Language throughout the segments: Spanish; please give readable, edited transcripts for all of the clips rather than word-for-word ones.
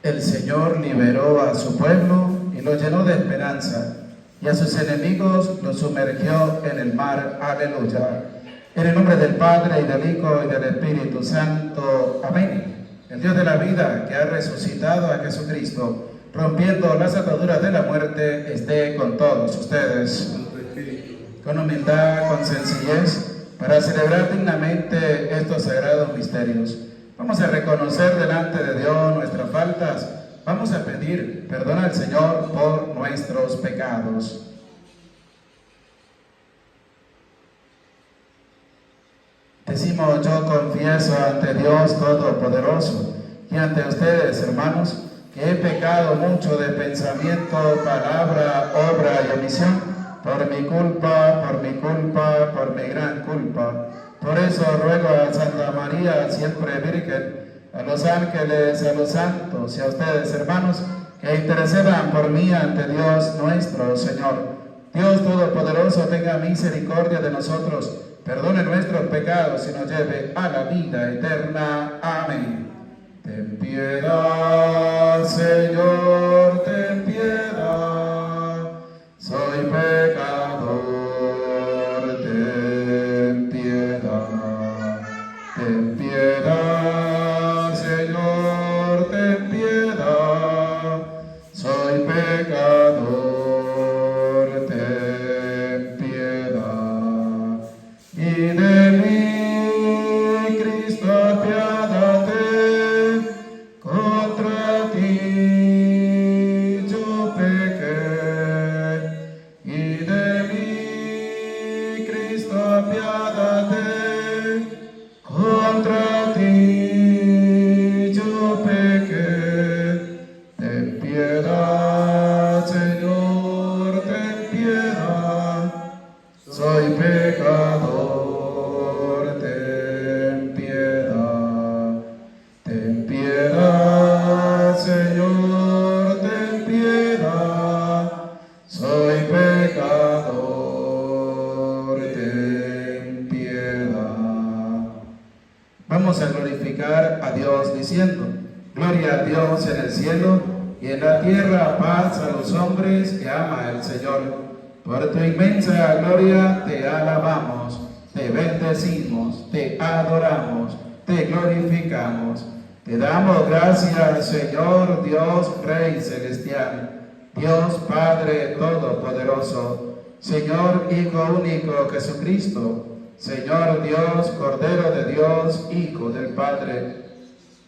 El Señor liberó a su pueblo y lo llenó de esperanza, y a sus enemigos los sumergió en el mar. Aleluya. En el nombre del Padre, y del Hijo, y del Espíritu Santo. Amén. El Dios de la vida, que ha resucitado a Jesucristo, rompiendo las ataduras de la muerte, esté con todos ustedes. Con humildad, con sencillez, para celebrar dignamente estos sagrados misterios. Vamos a reconocer delante de Dios nuestras faltas. Vamos a pedir perdón al Señor por nuestros pecados. Decimos: yo confieso ante Dios Todopoderoso y ante ustedes, hermanos, que he pecado mucho de pensamiento, palabra, obra y omisión, por mi culpa, por mi gran culpa. Por eso ruego a Santa María, siempre Virgen, a los ángeles, a los santos y a ustedes, hermanos, que intercedan por mí ante Dios nuestro Señor. Dios Todopoderoso tenga misericordia de nosotros, perdone nuestros pecados y nos lleve a la vida eterna. Amén. Ten piedad, Señor, ten piedad. Soy pecador, ten piedad. Ten piedad, Señor, ten piedad. Soy pecador, ten piedad. Y de mí, Cristo, apiádate. Contra ti yo pequé. Y de mí, Cristo, apiádate. Contra ti yo pequé. Ten piedad, Señor, ten piedad. Soy pecador, ten piedad. Ten piedad, Señor, ten piedad. Soy pecador, ten piedad. Vamos a glorificar a Dios diciendo: gloria a Dios en el cielo y en la tierra paz a los hombres que ama el Señor. Por tu inmensa gloria te alabamos, te bendecimos, te adoramos, te glorificamos. Te damos gracias, Señor Dios Rey Celestial, Dios Padre Todopoderoso, Señor Hijo único Jesucristo, Señor Dios, Cordero de Dios, Hijo del Padre.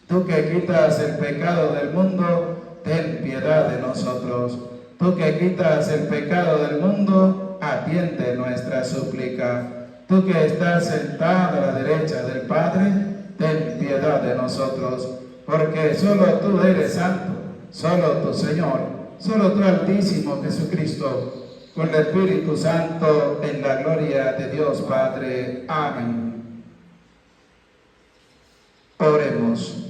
Tú que quitas el pecado del mundo, ten piedad de nosotros. Tú que quitas el pecado del mundo, atiende nuestra súplica. Tú que estás sentado a la derecha del Padre, ten piedad de nosotros, porque solo tú eres santo, solo tu Señor, solo tú Altísimo Jesucristo, con el Espíritu Santo, en la gloria de Dios Padre. Amén. Oremos.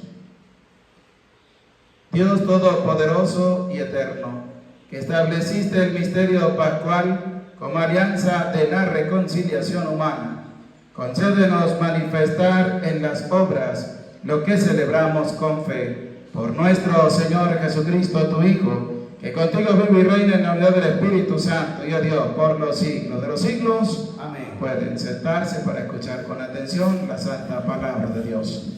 Dios Todopoderoso y Eterno, que estableciste el misterio pascual como alianza de la reconciliación humana, concédenos manifestar en las obras lo que celebramos con fe. Por nuestro Señor Jesucristo, tu Hijo, que contigo vive y reina en la unidad del Espíritu Santo, y a Dios por los siglos de los siglos. Amén. Pueden sentarse para escuchar con atención la santa palabra de Dios.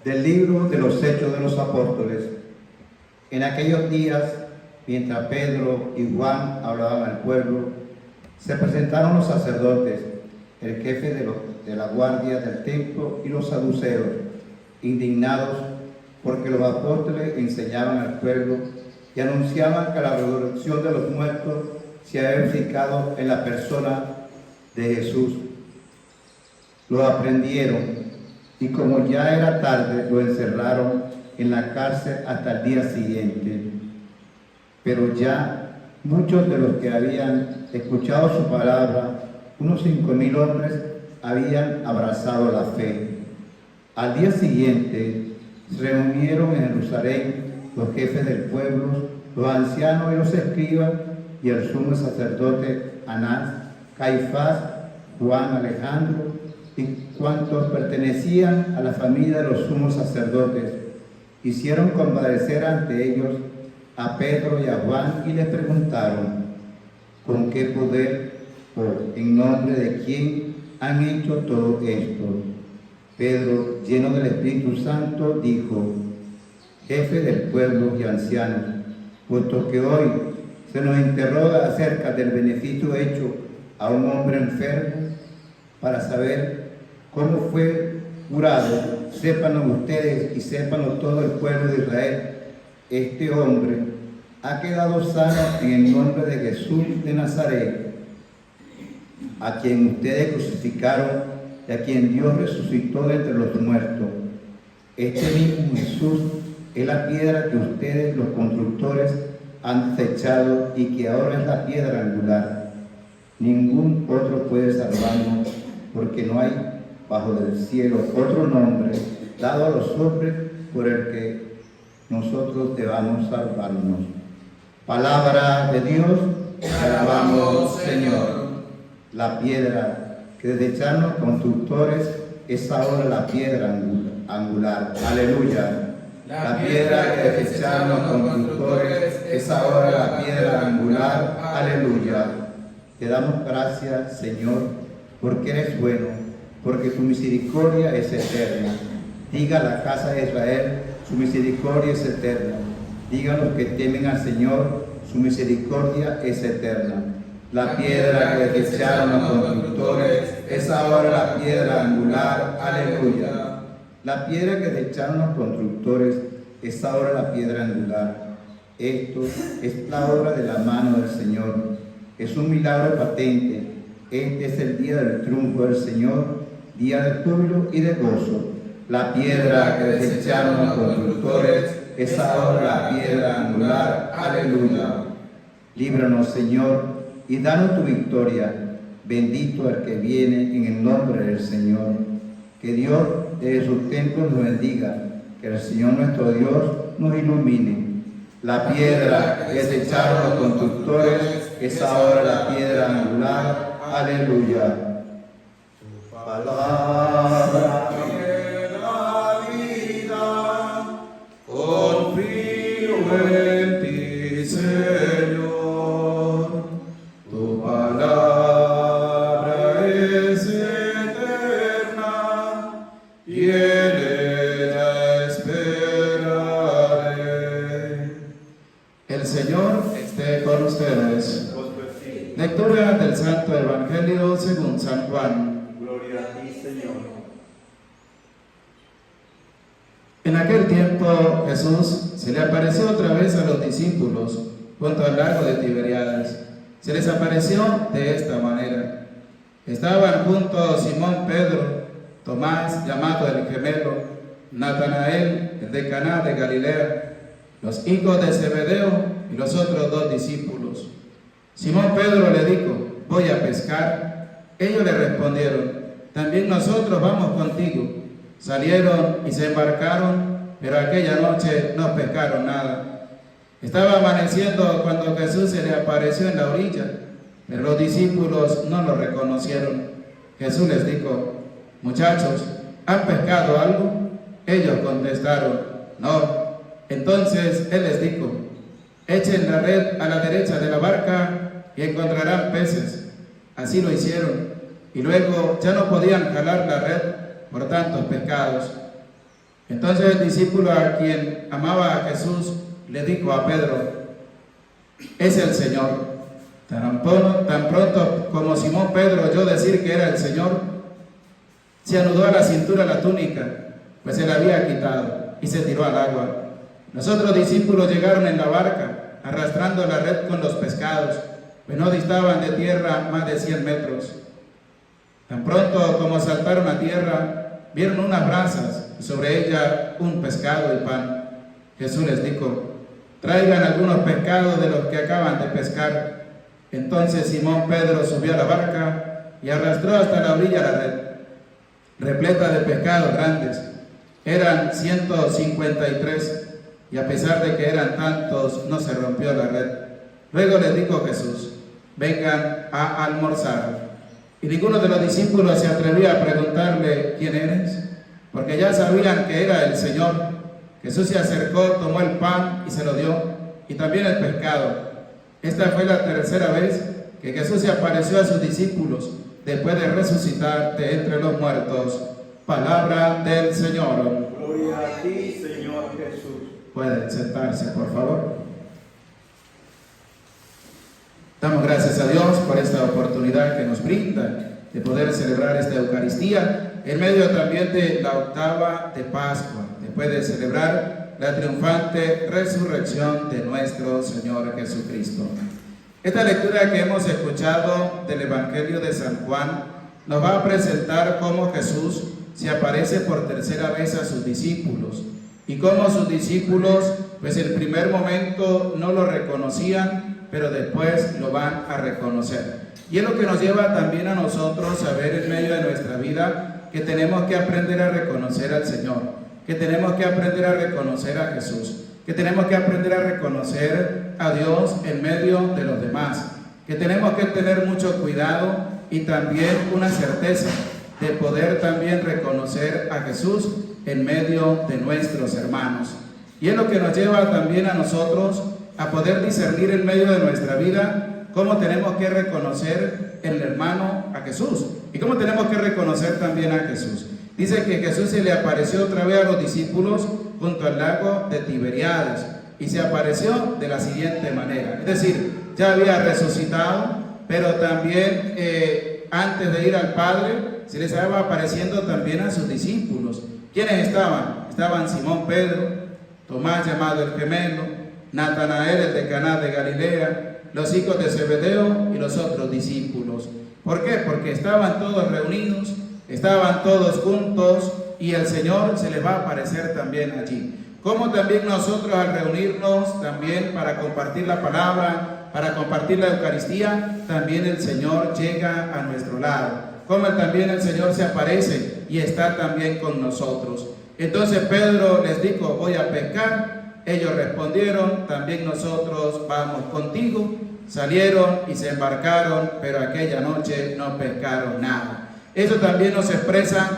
Del libro de los Hechos de los Apóstoles. En aquellos días, mientras Pedro y Juan hablaban al pueblo, se presentaron los sacerdotes, el jefe de la guardia del templo y los saduceos, indignados porque los apóstoles enseñaban al pueblo y anunciaban que la resurrección de los muertos se había verificado en la persona de Jesús. Los aprendieron y como ya era tarde, lo encerraron en la cárcel hasta el día siguiente. Pero ya muchos de los que habían escuchado su palabra, unos 5,000 hombres, habían abrazado la fe. Al día siguiente se reunieron en Jerusalén los jefes del pueblo, los ancianos y los escribas, y el sumo sacerdote Anás, Caifás, Juan, Alejandro y cuantos pertenecían a la familia de los sumos sacerdotes, hicieron comparecer ante ellos a Pedro y a Juan y les preguntaron: ¿con qué poder o en nombre de quién han hecho todo esto? Pedro, lleno del Espíritu Santo, dijo: jefe del pueblo y ancianos, puesto que hoy se nos interroga acerca del beneficio hecho a un hombre enfermo, para saber cómo fue curado, sépanlo ustedes y sépanlo todo el pueblo de Israel. Este hombre ha quedado sano en el nombre de Jesús de Nazaret, a quien ustedes crucificaron y a quien Dios resucitó de entre los muertos. Este mismo Jesús es la piedra que ustedes, los constructores, han desechado y que ahora es la piedra angular. Ningún otro puede salvarnos, porque no hay bajo del cielo otro nombre dado a los hombres por el que nosotros debamos salvarnos. Palabra de Dios, te alabamos, Señor. La piedra que desecharon los constructores es ahora la piedra angular. Aleluya. La piedra que desecharon los constructores es ahora la piedra angular. Aleluya. Te damos gracias, Señor, porque eres bueno, porque tu misericordia es eterna. Diga la casa de Israel, su misericordia es eterna. Digan los que temen al Señor, su misericordia es eterna. La piedra que desecharon los constructores es ahora la piedra angular. Aleluya. La piedra que desecharon los constructores es ahora la piedra angular. Esto es la obra de la mano del Señor. Es un milagro patente. Este es el día del triunfo del Señor, día de júbilo y de gozo. La piedra que desecharon los constructores es ahora la piedra angular. Aleluya. Líbranos, Señor, y danos tu victoria. Bendito el que viene en el nombre del Señor. Que Dios desde sus templos nos bendiga. Que el Señor nuestro Dios nos ilumine. La piedra que desecharon los constructores es ahora la piedra angular. Aleluya. Tu palabra me da vida, confío en ti, Señor. Tu palabra es eterna y en ella esperaré. El Señor esté con ustedes. Lectura del Santo Evangelio según San Juan. Gloria a ti, Señor. En aquel tiempo Jesús se le apareció otra vez a los discípulos junto al lago de Tiberíades. Se les apareció de esta manera. Estaban juntos Simón Pedro, Tomás, llamado el gemelo, Natanael, el de Caná de Galilea, los hijos de Zebedeo y los otros dos discípulos. Simón Pedro le dijo: voy a pescar. Ellos le respondieron: también nosotros vamos contigo. Salieron y se embarcaron, pero aquella noche no pescaron nada. Estaba amaneciendo cuando Jesús se le apareció en la orilla, pero los discípulos no lo reconocieron. Jesús les dijo: muchachos, ¿han pescado algo? Ellos contestaron: no. Entonces Él les dijo: echen la red a la derecha de la barca y encontrarán peces. Así lo hicieron, y luego ya no podían jalar la red por tantos pescados. Entonces el discípulo a quien amaba a Jesús le dijo a Pedro: es el Señor. Tan pronto como Simón Pedro oyó decir que era el Señor, se anudó a la cintura la túnica, pues se la había quitado, y se tiró al agua. Los otros discípulos llegaron en la barca, arrastrando la red con los pescados, pues no distaban de tierra más de 100 metros. Tan pronto como saltaron a tierra, vieron unas brasas, y sobre ellas un pescado y pan. Jesús les dijo: traigan algunos pescados de los que acaban de pescar. Entonces Simón Pedro subió a la barca y arrastró hasta la orilla la red, repleta de pescados grandes. Eran 153, y a pesar de que eran tantos, no se rompió la red. Luego les dijo Jesús: vengan a almorzar. Y ninguno de los discípulos se atrevía a preguntarle: ¿quién eres? Porque ya sabían que era el Señor. Jesús se acercó, tomó el pan y se lo dio, y también el pescado. Esta fue la tercera vez que Jesús se apareció a sus discípulos después de resucitar de entre los muertos. Palabra del Señor. Gloria a ti, Señor Jesús. Pueden sentarse, por favor. Damos gracias a Dios por esta oportunidad que nos brinda de poder celebrar esta Eucaristía en medio también de la octava de Pascua, después de celebrar la triunfante resurrección de nuestro Señor Jesucristo. Esta lectura que hemos escuchado del Evangelio de San Juan nos va a presentar cómo Jesús se aparece por tercera vez a sus discípulos y cómo sus discípulos, pues en el primer momento no lo reconocían, pero después lo van a reconocer. Y es lo que nos lleva también a nosotros a ver en medio de nuestra vida que tenemos que aprender a reconocer al Señor, que tenemos que aprender a reconocer a Jesús, que tenemos que aprender a reconocer a Dios en medio de los demás, que tenemos que tener mucho cuidado y también una certeza de poder también reconocer a Jesús en medio de nuestros hermanos. Y es lo que nos lleva también a nosotros a poder discernir en medio de nuestra vida cómo tenemos que reconocer el hermano a Jesús y cómo tenemos que reconocer también a Jesús. Dice que Jesús se le apareció otra vez a los discípulos junto al lago de Tiberíades y se apareció de la siguiente manera, es decir, ya había resucitado, pero también antes de ir al Padre se les estaba apareciendo también a sus discípulos. ¿Quiénes estaban? Estaban Simón Pedro, Tomás llamado el gemelo, Natanael el de Caná de Galilea, los hijos de Zebedeo y los otros discípulos. ¿Por qué? Porque estaban todos reunidos, estaban todos juntos y el Señor se les va a aparecer también allí. Como también nosotros al reunirnos también para compartir la palabra, para compartir la Eucaristía, también el Señor llega a nuestro lado. Como también el Señor se aparece y está también con nosotros. Entonces Pedro les dijo: voy a pescar. Ellos respondieron: también nosotros vamos contigo. Salieron y se embarcaron, pero aquella noche no pescaron nada. Eso también nos expresa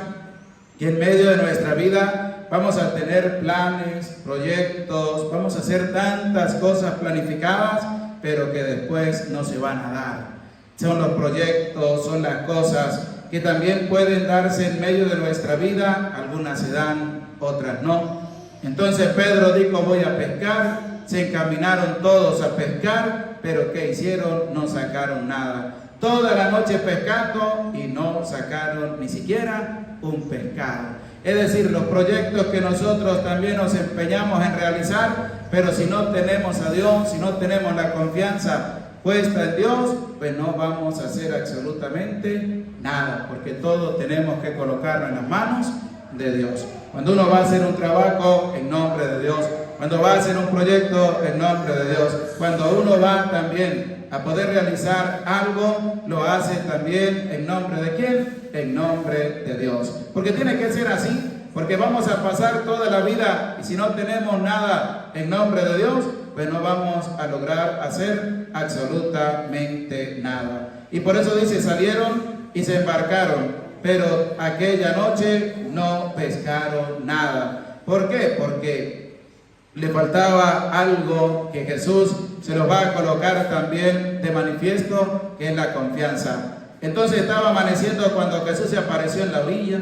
que en medio de nuestra vida vamos a tener planes, proyectos, vamos a hacer tantas cosas planificadas, pero que después no se van a dar. Son los proyectos, son las cosas que también pueden darse en medio de nuestra vida, algunas se dan, otras no. Entonces Pedro dijo: voy a pescar. Se encaminaron todos a pescar, pero ¿qué hicieron? No sacaron nada. Toda la noche pescando y no sacaron ni siquiera un pescado. Es decir, los proyectos que nosotros también nos empeñamos en realizar, pero si no tenemos a Dios, si no tenemos la confianza puesta en Dios, pues no vamos a hacer absolutamente nada, porque todo tenemos que colocarlo en las manos de Dios. Cuando uno va a hacer un trabajo, en nombre de Dios. Cuando va a hacer un proyecto, en nombre de Dios. Cuando uno va también a poder realizar algo, lo hace también en nombre de ¿quién? En nombre de Dios. Porque tiene que ser así, porque vamos a pasar toda la vida y si no tenemos nada en nombre de Dios, pues no vamos a lograr hacer absolutamente nada. Y por eso dice: salieron y se embarcaron, pero aquella noche no pescaron nada. ¿Por qué? Porque le faltaba algo que Jesús se los va a colocar también de manifiesto, que es la confianza. Entonces estaba amaneciendo cuando Jesús se apareció en la orilla,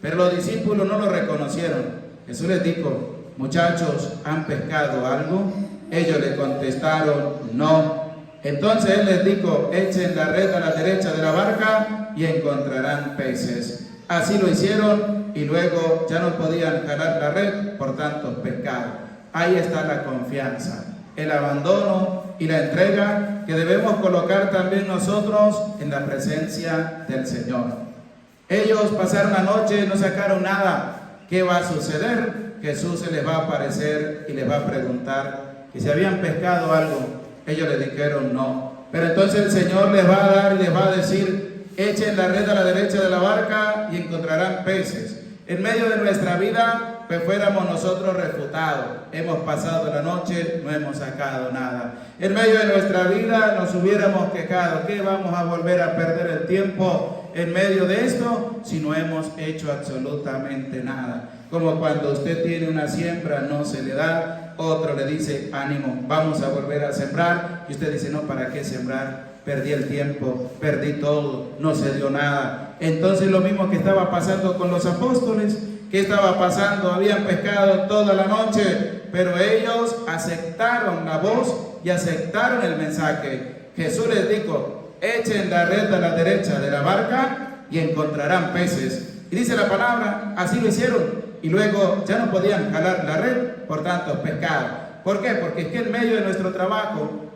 pero los discípulos no lo reconocieron. Jesús les dijo: muchachos, ¿han pescado algo? Ellos le contestaron: no. Entonces él les dijo: echen la red a la derecha de la barca y encontrarán peces. Así lo hicieron y luego ya no podían jalar la red por tantos pescados. Ahí está la confianza, el abandono y la entrega que debemos colocar también nosotros en la presencia del Señor. Ellos pasaron la noche, no sacaron nada. ¿Qué va a suceder? Jesús se les va a aparecer y les va a preguntar que si habían pescado algo. Ellos le dijeron no. Pero entonces el Señor les va a dar y les va a decir: echen la red a la derecha de la barca y encontrarán peces. En medio de nuestra vida pues fuéramos nosotros refutados. Hemos pasado la noche, no hemos sacado nada. En medio de nuestra vida nos hubiéramos quejado. ¿Qué vamos a volver a perder el tiempo en medio de esto si no hemos hecho absolutamente nada? Como cuando usted tiene una siembra, no se le da, otro le dice, ánimo, vamos a volver a sembrar, y usted dice, no, ¿para qué sembrar? Perdí el tiempo, perdí todo, no se dio nada. Entonces lo mismo que estaba pasando con los apóstoles. ¿Qué estaba pasando? Habían pescado toda la noche, pero ellos aceptaron la voz y aceptaron el mensaje. Jesús les dijo, echen la red a la derecha de la barca y encontrarán peces. Y dice la palabra, así lo hicieron. Y luego ya no podían jalar la red, por tanto pescado. ¿Por qué? Porque es que en medio de nuestro trabajo,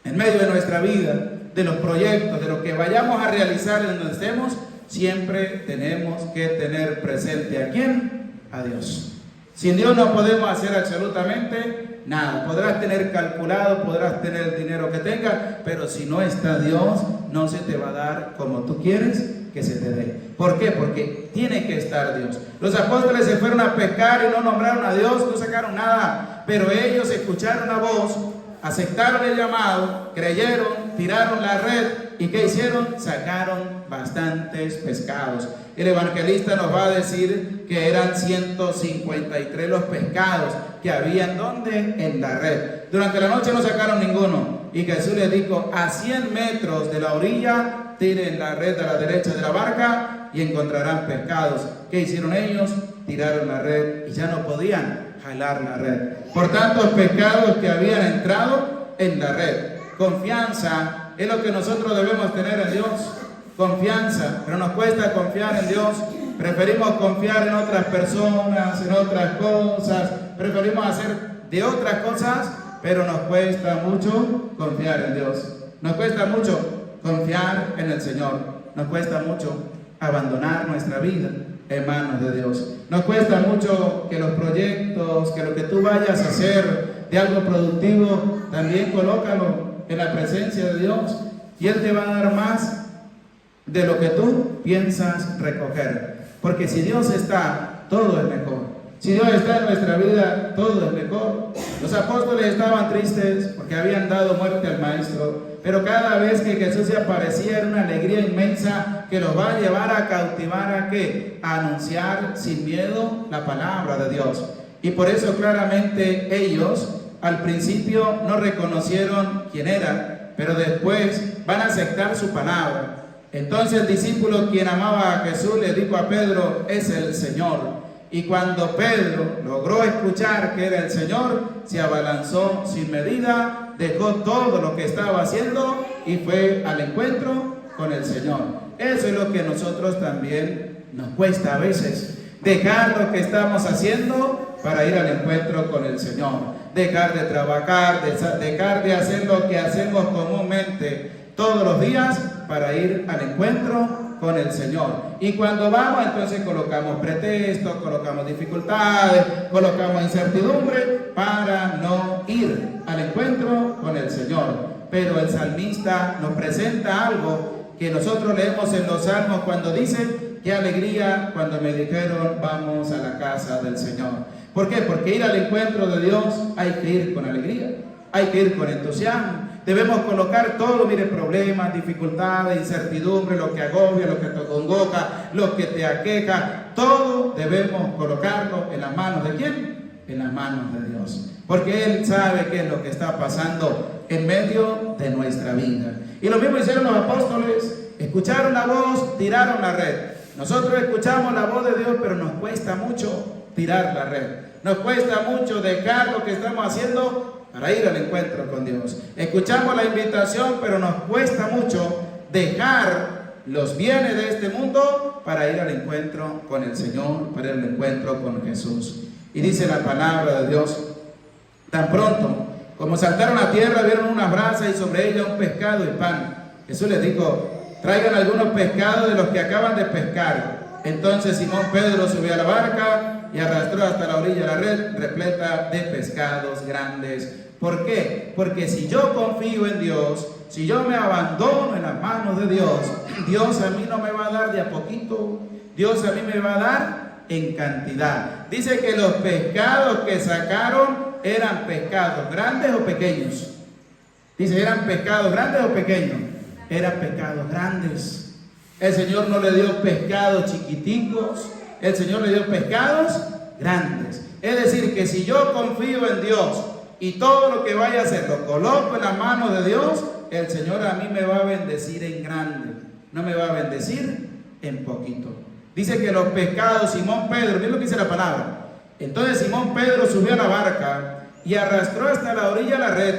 en medio de nuestra vida, de los proyectos, de lo que vayamos a realizar en donde estemos, siempre tenemos que tener presente ¿a quién? A Dios. Sin Dios no podemos hacer absolutamente nada. Podrás tener calculado, podrás tener el dinero que tengas, pero si no está Dios, no se te va a dar como tú quieres que se te dé. ¿Por qué? Porque tiene que estar Dios. Los apóstoles se fueron a pescar y no nombraron a Dios, no sacaron nada, pero ellos escucharon la voz, aceptaron el llamado, creyeron, tiraron la red y ¿qué hicieron? Sacaron bastantes pescados. El evangelista nos va a decir que eran 153 los pescados que habían ¿dónde? En la red. Durante la noche no sacaron ninguno y Jesús les dijo, a 100 metros de la orilla tiren la red a la derecha de la barca y encontrarán pescados. ¿Qué hicieron ellos? Tiraron la red y ya no podían jalar la red por tantos pescados que habían entrado en la red. Confianza es lo que nosotros debemos tener en Dios. Confianza, pero nos cuesta confiar en Dios. Preferimos confiar en otras personas, en otras cosas, preferimos hacer de otras cosas, pero nos cuesta mucho confiar en Dios. Nos cuesta mucho confiar en el Señor. Nos cuesta mucho abandonar nuestra vida en manos de Dios. Nos cuesta mucho que los proyectos, que lo que tú vayas a hacer de algo productivo, también colócalo en la presencia de Dios y Él te va a dar más de lo que tú piensas recoger. Porque si Dios está, todo es mejor. Si Dios está en nuestra vida, todo es mejor. Los apóstoles estaban tristes porque habían dado muerte al Maestro, pero cada vez que Jesús se aparecía era una alegría inmensa que los va a llevar a cautivar ¿a qué? A anunciar sin miedo la palabra de Dios. Y por eso claramente ellos al principio no reconocieron quién era, pero después van a aceptar su palabra. Entonces el discípulo quien amaba a Jesús le dijo a Pedro, es el Señor. Y cuando Pedro logró escuchar que era el Señor, se abalanzó sin medida, dejó todo lo que estaba haciendo y fue al encuentro con el Señor. Eso es lo que a nosotros también nos cuesta a veces, dejar lo que estamos haciendo para ir al encuentro con el Señor. Dejar de trabajar, dejar de hacer lo que hacemos comúnmente todos los días para ir al encuentro con el Señor. Y cuando vamos, entonces colocamos pretextos, colocamos dificultades, colocamos incertidumbre para no ir al encuentro con el Señor. Pero el salmista nos presenta algo que nosotros leemos en los salmos cuando dice, qué alegría cuando me dijeron vamos a la casa del Señor. ¿Por qué? Porque ir al encuentro de Dios hay que ir con alegría, hay que ir con entusiasmo. Debemos colocar todo, mire, problemas, dificultades, incertidumbre, lo que agobia, lo que te congoja, lo que te aqueja, todo debemos colocarlo en las manos ¿de quién? En las manos de Dios. Porque Él sabe qué es lo que está pasando en medio de nuestra vida. Y lo mismo hicieron los apóstoles, escucharon la voz, tiraron la red. Nosotros escuchamos la voz de Dios, pero nos cuesta mucho tirar la red. Nos cuesta mucho dejar lo que estamos haciendo para ir al encuentro con Dios. Escuchamos la invitación, pero nos cuesta mucho dejar los bienes de este mundo para ir al encuentro con el Señor, para ir al encuentro con Jesús. Y dice la palabra de Dios, tan pronto como saltaron a tierra, vieron una brasa y sobre ella un pescado y pan. Jesús les dijo, traigan algunos pescados de los que acaban de pescar. Entonces Simón Pedro subió a la barca y arrastró hasta la orilla la red repleta de pescados grandes. ¿Por qué? Porque si yo confío en Dios, si yo me abandono en las manos de Dios, Dios a mí no me va a dar de a poquito, Dios a mí me va a dar en cantidad. Dice que los pescados que sacaron eran pescados grandes o pequeños. Dice, ¿eran pescados grandes o pequeños? Eran pescados grandes. El Señor no le dio pescados chiquiticos, el Señor le dio pescados grandes. Es decir, que si yo confío en Dios y todo lo que vaya a hacer lo coloco en las manos de Dios, el Señor a mí me va a bendecir en grande, no me va a bendecir en poquito. Dice que los pescados, Simón Pedro, miren lo que dice la palabra. Entonces Simón Pedro subió a la barca y arrastró hasta la orilla la red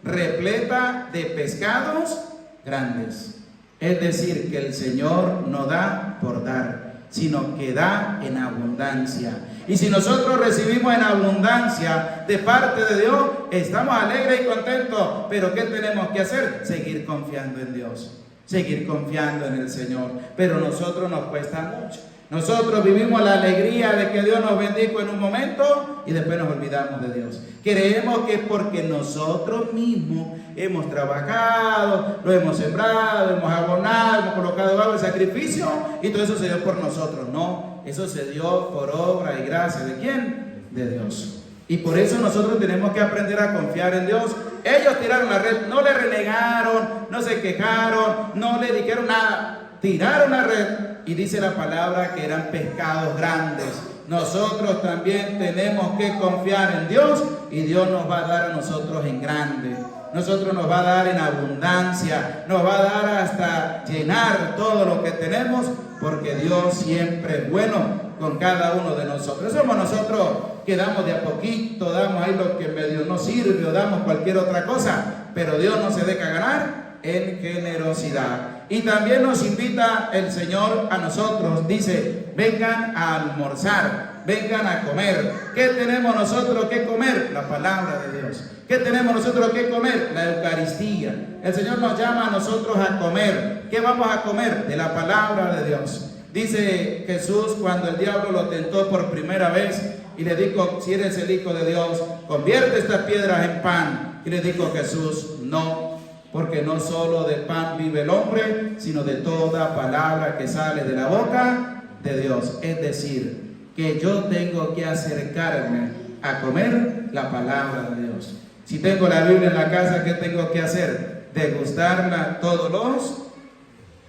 repleta de pescados grandes. Es decir, que el Señor no da por dar, sino que da en abundancia. Y si nosotros recibimos en abundancia de parte de Dios, estamos alegres y contentos. Pero ¿qué tenemos que hacer? Seguir confiando en Dios, seguir confiando en el Señor. Pero a nosotros nos cuesta mucho. Nosotros vivimos la alegría de que Dios nos bendijo en un momento y después nos olvidamos de Dios. Creemos que es porque nosotros mismos hemos trabajado, lo hemos sembrado, hemos abonado, hemos colocado algo de sacrificio y todo eso se dio por nosotros. No, eso se dio por obra y gracia. ¿De quién? De Dios. Y por eso nosotros tenemos que aprender a confiar en Dios. Ellos tiraron la red, no le renegaron, no se quejaron, no le dijeron nada. Tiraron la red y dice la palabra que eran pescados grandes. Nosotros también tenemos que confiar en Dios y Dios nos va a dar a nosotros en grande. Nosotros nos va a dar en abundancia, nos va a dar hasta llenar todo lo que tenemos, porque Dios siempre es bueno con cada uno de nosotros. Somos nosotros que damos de a poquito, damos ahí lo que medio nos sirve o damos cualquier otra cosa, pero Dios no se deja ganar en generosidad. Y también nos invita el Señor a nosotros, dice, vengan a almorzar, vengan a comer. ¿Qué tenemos nosotros que comer? La palabra de Dios. ¿Qué tenemos nosotros que comer? La Eucaristía. El Señor nos llama a nosotros a comer. ¿Qué vamos a comer? De la palabra de Dios. Dice Jesús cuando el diablo lo tentó por primera vez y le dijo, si eres el Hijo de Dios, convierte estas piedras en pan. Y le dijo Jesús, no, porque no solo de pan vive el hombre, sino de toda palabra que sale de la boca de Dios. Es decir, que yo tengo que acercarme a comer la palabra de Dios. Si tengo la Biblia en la casa, ¿qué tengo que hacer? Degustarla todos los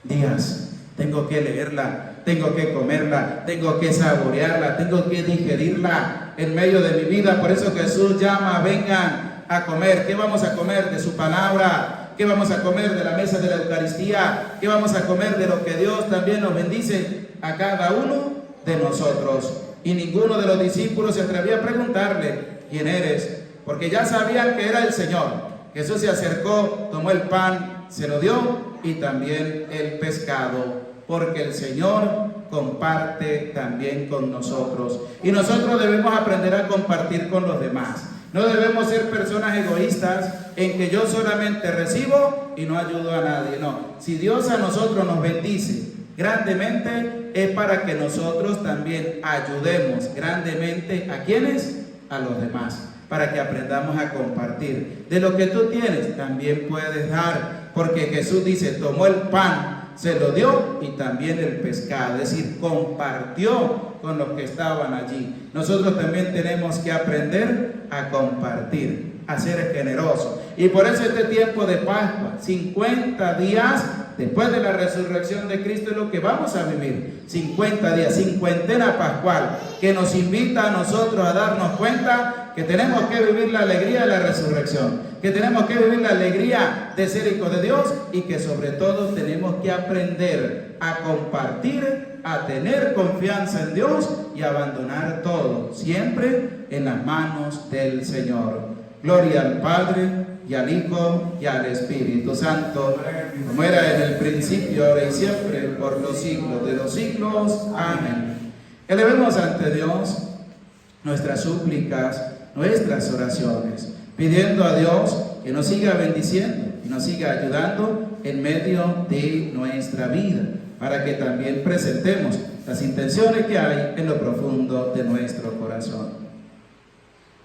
días. Tengo que leerla, tengo que comerla, tengo que saborearla, tengo que digerirla en medio de mi vida. Por eso Jesús llama, vengan a comer. ¿Qué vamos a comer? De su palabra. ¿Qué vamos a comer? De la mesa de la Eucaristía. ¿Qué vamos a comer? De lo que Dios también nos bendice a cada uno de nosotros. Y ninguno de los discípulos se atrevía a preguntarle, ¿quién eres? Porque ya sabían que era el Señor. Jesús se acercó, tomó el pan, se lo dio y también el pescado, porque el Señor comparte también con nosotros. Y nosotros debemos aprender a compartir con los demás. No debemos ser personas egoístas en que yo solamente recibo y no ayudo a nadie. No, si Dios a nosotros nos bendice grandemente, es para que nosotros también ayudemos grandemente ¿a quiénes? A los demás, para que aprendamos a compartir. De lo que tú tienes también puedes dar, porque Jesús dice, tomó el pan, se lo dio y también el pescado, es decir, compartió con los que estaban allí. Nosotros también tenemos que aprender a compartir, a ser generosos. Y por eso este tiempo de Pascua, 50 días después de la resurrección de Cristo, es lo que vamos a vivir. 50 días, cincuentena pascual, que nos invita a nosotros a darnos cuenta que tenemos que vivir la alegría de la resurrección, que tenemos que vivir la alegría de ser hijos de Dios y que sobre todo tenemos que aprender a compartir, a tener confianza en Dios y abandonar todo, siempre en las manos del Señor. Gloria al Padre, y al Hijo, y al Espíritu Santo, como era en el principio, ahora y siempre, por los siglos de los siglos. Amén. Elevemos ante Dios nuestras súplicas, nuestras oraciones, pidiendo a Dios que nos siga bendiciendo y nos siga ayudando en medio de nuestra vida, para que también presentemos las intenciones que hay en lo profundo de nuestro corazón.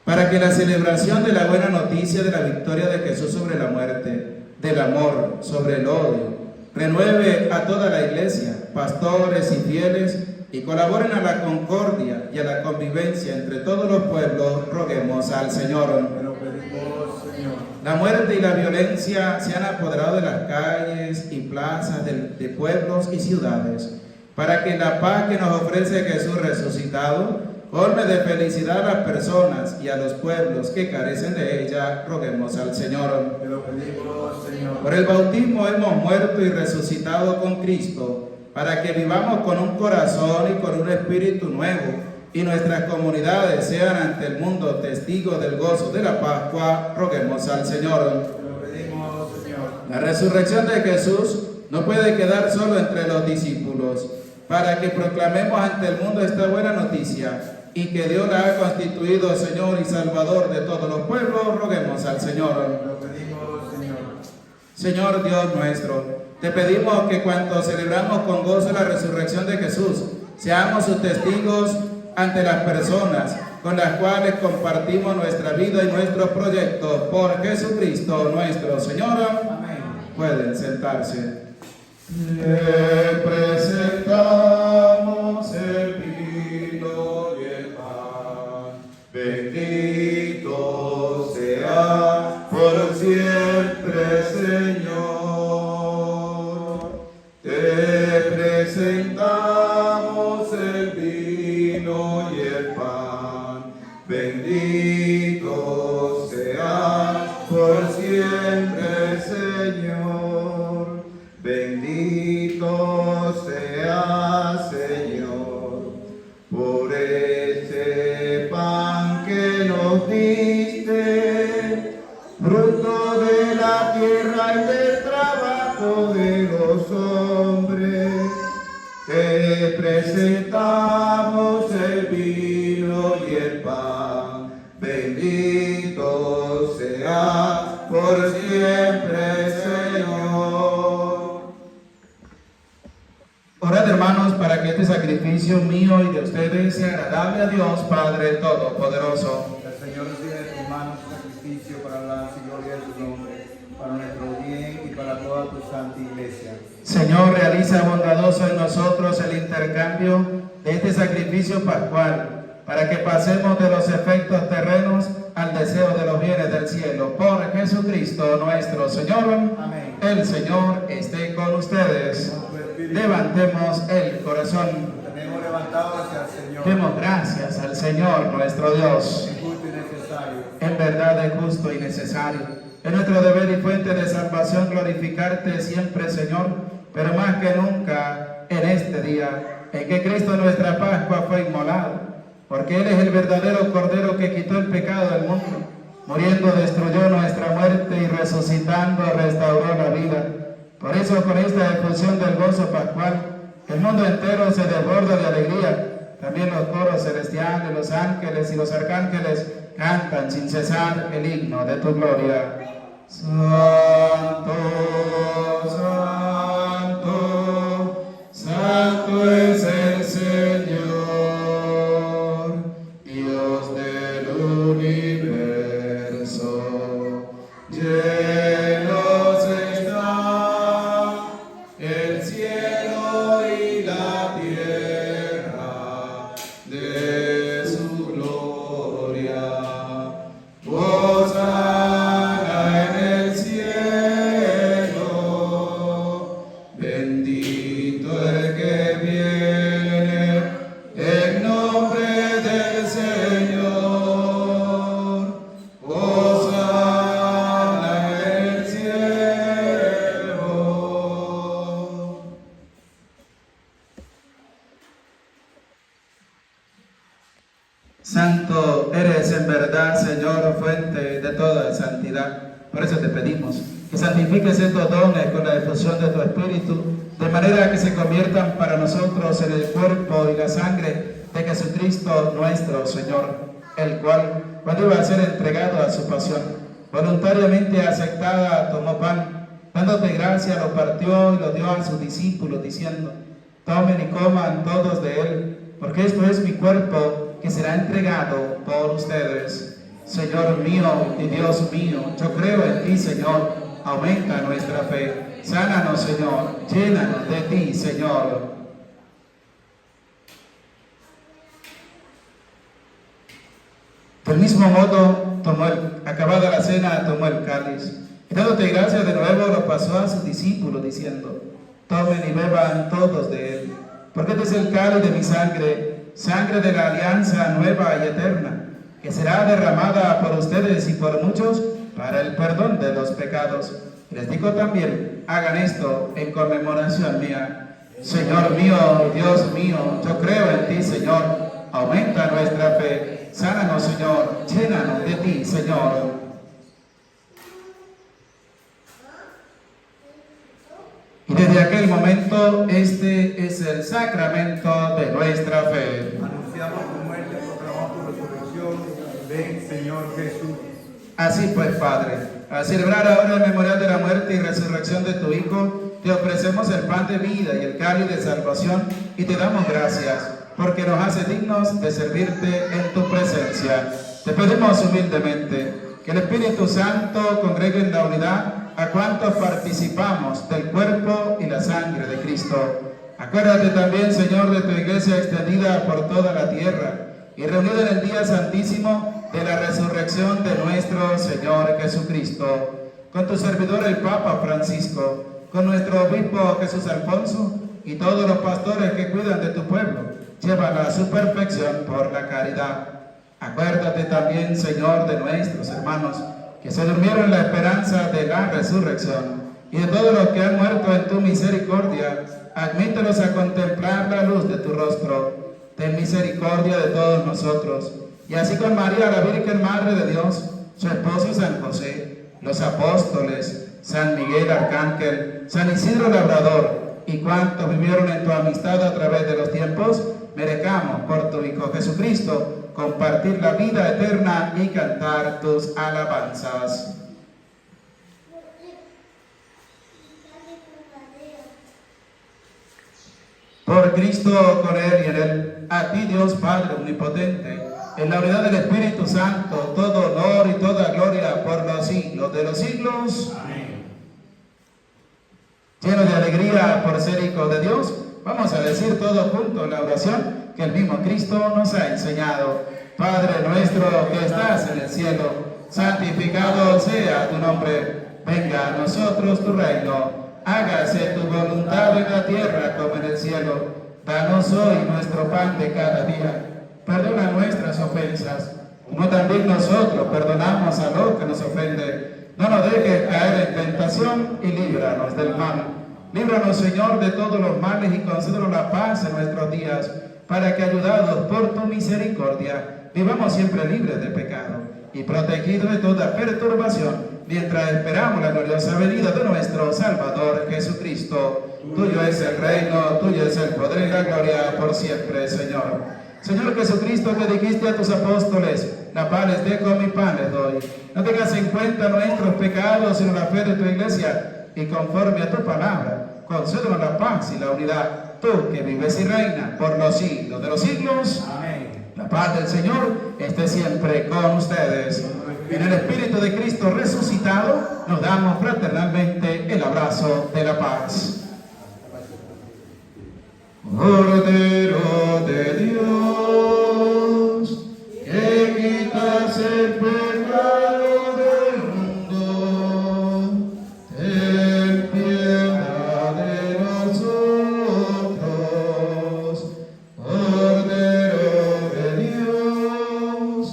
Para que la celebración de la buena noticia de la victoria de Jesús sobre la muerte, del amor sobre el odio, renueve a toda la iglesia, pastores y fieles, y colaboren a la concordia y a la convivencia entre todos los pueblos, roguemos al Señor. Te lo pedimos, Señor. La muerte y la violencia se han apoderado de las calles y plazas de pueblos y ciudades, para que la paz que nos ofrece Jesús resucitado colme de felicidad a las personas y a los pueblos que carecen de ella, roguemos al Señor. Te lo pedimos, Señor. Por el bautismo hemos muerto y resucitado con Cristo, para que vivamos con un corazón y con un espíritu nuevo, y nuestras comunidades sean ante el mundo testigos del gozo de la Pascua, roguemos al Señor. Te lo pedimos, Señor. La resurrección de Jesús no puede quedar solo entre los discípulos, para que proclamemos ante el mundo esta buena noticia, y que Dios la ha constituido Señor y Salvador de todos los pueblos, roguemos al Señor. Te lo pedimos, Señor. Señor Dios nuestro, te pedimos que cuando celebramos con gozo la resurrección de Jesús, seamos sus testigos ante las personas con las cuales compartimos nuestra vida y nuestros proyectos, por Jesucristo nuestro Señor. Amén. Pueden sentarse. Le presentamos el vino y el pan. Bendito sea por siempre, Señor. Te presentamos el vino y el pan. Bendito sea por siempre, Señor. Bendito sea, Señor, por ese pan que nos diste, fruto de la tierra y del trabajo de los hombres. Te presentamos el vino y el pan. Bendito sea por siempre, Señor. Orad, hermanos, para que este sacrificio mío y de ustedes sea agradable a Dios Padre Todopoderoso. El Señor recibe de tus manos el sacrificio para la gloria de tu nombre, para nuestro bien y para toda tu santa iglesia. Señor, realiza bondadoso en nosotros el intercambio de este sacrificio pascual, para que pasemos de los efectos terrenos al deseo de los bienes del cielo. Por Jesucristo nuestro Señor. Amén. El Señor esté con ustedes. Levantemos el corazón. Tenemos levantado hacia el Señor. Demos gracias al Señor nuestro Dios. Es justo y necesario. En verdad es justo y necesario. Es nuestro deber y fuente de salvación glorificarte siempre, Señor, pero más que nunca en este día en que Cristo nuestra Pascua fue inmolado, porque Él es el verdadero Cordero que quitó el pecado del mundo. Muriendo destruyó nuestra muerte y resucitando restauró la vida. Por eso, con esta efusión del gozo pascual, el mundo entero se desborda de alegría. También los coros celestiales, los ángeles y los arcángeles cantan sin cesar el himno de tu gloria. Santo, santo, santo es el Señor, Dios del universo. Llenos está el cielo y la tierra de su gloria. Hosana en el cielo, bendito el que viene en nombre del Señor. Hosana en el cielo. Santo eres en verdad, Señor, fuente de toda santidad. Por eso te pedimos que santifiques estos dones con la efusión de tu Espíritu, de manera que se conviertan para nosotros en el cuerpo y la sangre de Jesucristo nuestro Señor, el cual, cuando iba a ser entregado a su pasión, voluntariamente aceptada, tomó pan, dándote gracia, lo partió y lo dio a sus discípulos, diciendo: tomen y coman todos de él, porque esto es mi cuerpo que será entregado por ustedes. Señor mío y Dios mío, yo creo en ti, Señor, aumenta nuestra fe. Sánanos, Señor, llénanos de ti, Señor. Del mismo modo, acabada la cena, tomó el cáliz. Y dándote gracias de nuevo, lo pasó a sus discípulos, diciendo: tomen y beban todos de él, porque este es el cáliz de mi sangre, sangre de la alianza nueva y eterna, que será derramada por ustedes y por muchos para el perdón de los pecados. Y les digo también: hagan esto en conmemoración mía. Señor mío, Dios mío, yo creo en ti, Señor. Aumenta nuestra fe. Sánanos, Señor. Llénanos de ti, Señor. Y desde aquel momento, este es el sacramento de nuestra fe. Anunciamos tu muerte, proclamamos tu resurrección. Ven, Señor Jesús. Así pues, Padre, al celebrar ahora el memorial de la muerte y resurrección de tu Hijo, te ofrecemos el pan de vida y el cáliz de salvación y te damos gracias, porque nos hace dignos de servirte en tu presencia. Te pedimos humildemente que el Espíritu Santo congregue en la unidad a cuantos participamos del cuerpo y la sangre de Cristo. Acuérdate también, Señor, de tu iglesia extendida por toda la tierra y reunida en el día santísimo de la resurrección de nuestro Señor Jesucristo, con tu servidor el Papa Francisco, con nuestro obispo Jesús Alfonso y todos los pastores que cuidan de tu pueblo. Llévala a su perfección por la caridad. Acuérdate también, Señor, de nuestros hermanos que se durmieron en la esperanza de la resurrección, y de todos los que han muerto en tu misericordia, admítelos a contemplar la luz de tu rostro. Ten misericordia de todos nosotros, y así con María, la Virgen Madre de Dios, su esposo San José, los apóstoles, San Miguel Arcángel, San Isidro Labrador, y cuantos vivieron en tu amistad a través de los tiempos, merezcamos por tu Hijo Jesucristo compartir la vida eterna y cantar tus alabanzas. Por Cristo, con Él y en Él, a ti, Dios Padre Omnipotente, en la unidad del Espíritu Santo, todo honor y toda gloria por los siglos de los siglos. Amén. Lleno de alegría por ser hijos de Dios, vamos a decir todos juntos la oración que el mismo Cristo nos ha enseñado. Padre nuestro que estás en el cielo, santificado sea tu nombre. Venga a nosotros tu reino. Hágase tu voluntad en la tierra como en el cielo. Danos hoy nuestro pan de cada día. Perdona nuestras ofensas, como también nosotros perdonamos a los que nos ofenden. No nos dejes caer en tentación y líbranos del mal. Líbranos, Señor, de todos los males y concédenos la paz en nuestros días, para que, ayudados por tu misericordia, vivamos siempre libres de pecado y protegidos de toda perturbación, mientras esperamos la gloriosa venida de nuestro Salvador Jesucristo. Tuyo es el reino, tuyo es el poder y la gloria por siempre, Señor. Señor Jesucristo, que dijiste a tus apóstoles: la paz les dejo, mi pan les doy. No tengas en cuenta nuestros pecados, sino la fe de tu iglesia, y conforme a tu palabra, concédenos la paz y la unidad. Tú que vives y reinas por los siglos de los siglos. Amén. La paz del Señor esté siempre con ustedes. En el Espíritu de Cristo resucitado, nos damos fraternalmente el abrazo de la paz. Cordero de Dios, que quitas el pecado del mundo, ten piedad de nosotros. Cordero de Dios,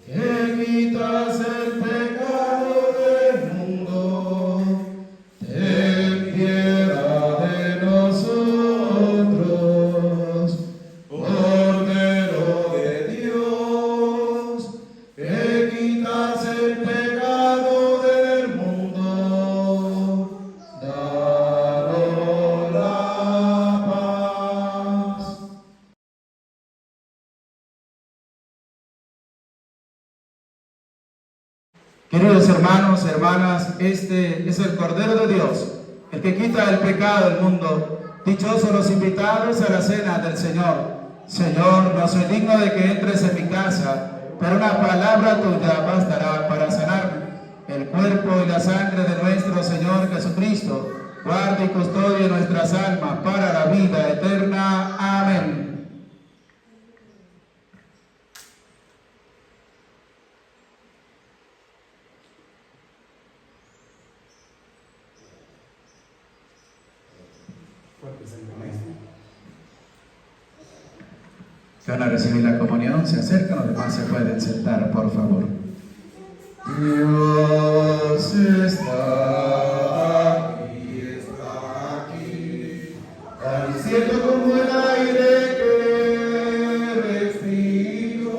que quitas el pecado del mundo, ten piedad de nosotros. Queridos hermanos, hermanas, este es el Cordero de Dios, el que quita el pecado del mundo. Dichosos los invitados a la cena del Señor. Señor, no soy digno de que entres en mi casa, pero una palabra tuya bastará para sanarme. El cuerpo y la sangre de nuestro Señor Jesucristo guarde y custodie nuestras almas para la vida eterna. Amén. Que van a recibir la comunión, se acercan, los demás se pueden sentar, por favor. Dios está aquí, tan cierto como el aire que respiro,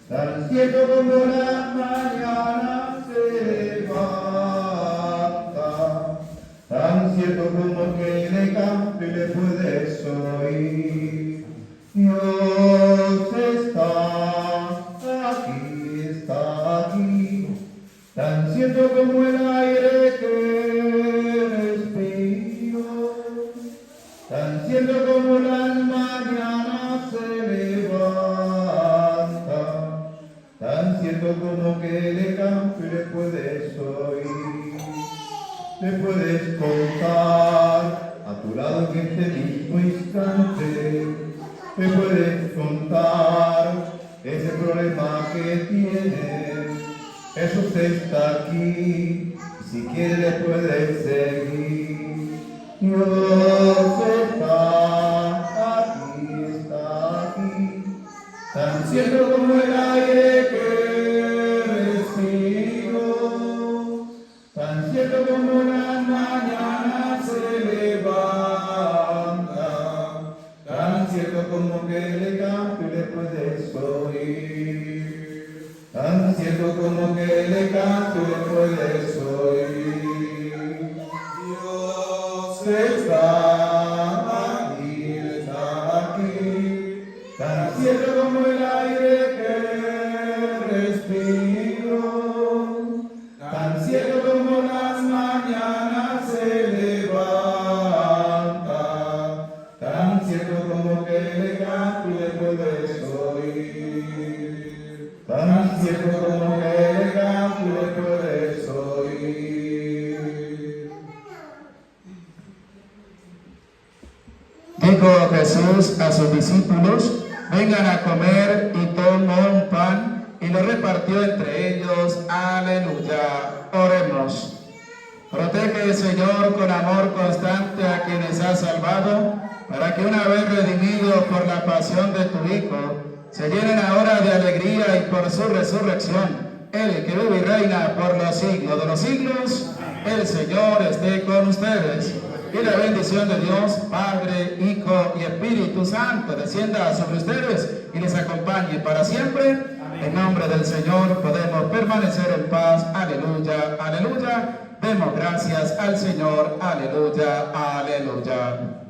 tan cierto como la mañana se levanta, tan cierto como que le canto y le puedes oír. Dios está aquí, tan cierto como el aire que respiro, tan cierto como las mañanas se levanta, tan cierto como que le canto y le puedes oír. Le puedes contar a tu lado en este mismo instante, le puedes contar ese problema que tienes. Jesús está aquí, si quieres le puedes seguir. Dios está aquí, tan cierto como el aire que respiro, tan cierto como la mañana se levanta, tan cierto como que le canto y le puedes oír, tan cierto como que le canto y le puedes oír. Dios está aquí, tan cierto como el aire que respiro, tan cierto como las mañanas se levanta, tan cierto como que le canto y le puedes oír, tan cierto como que le canto y le puedes oír. Dijo Jesús a sus discípulos: vengan a comer, y tomó un pan y lo repartió entre ellos. Aleluya. Oremos. Protege, Señor, con amor constante a quienes has salvado, para que una vez redimidos por la pasión de tu Hijo, se llenen ahora de alegría, y por su resurrección, Él que vive y reina por los siglos de los siglos, el Señor esté con ustedes. Y la bendición de Dios, Padre, Hijo y Espíritu Santo, descienda sobre ustedes y les acompañe para siempre. En nombre del Señor podemos permanecer en paz. Aleluya, aleluya. Demos gracias al Señor. Aleluya, aleluya.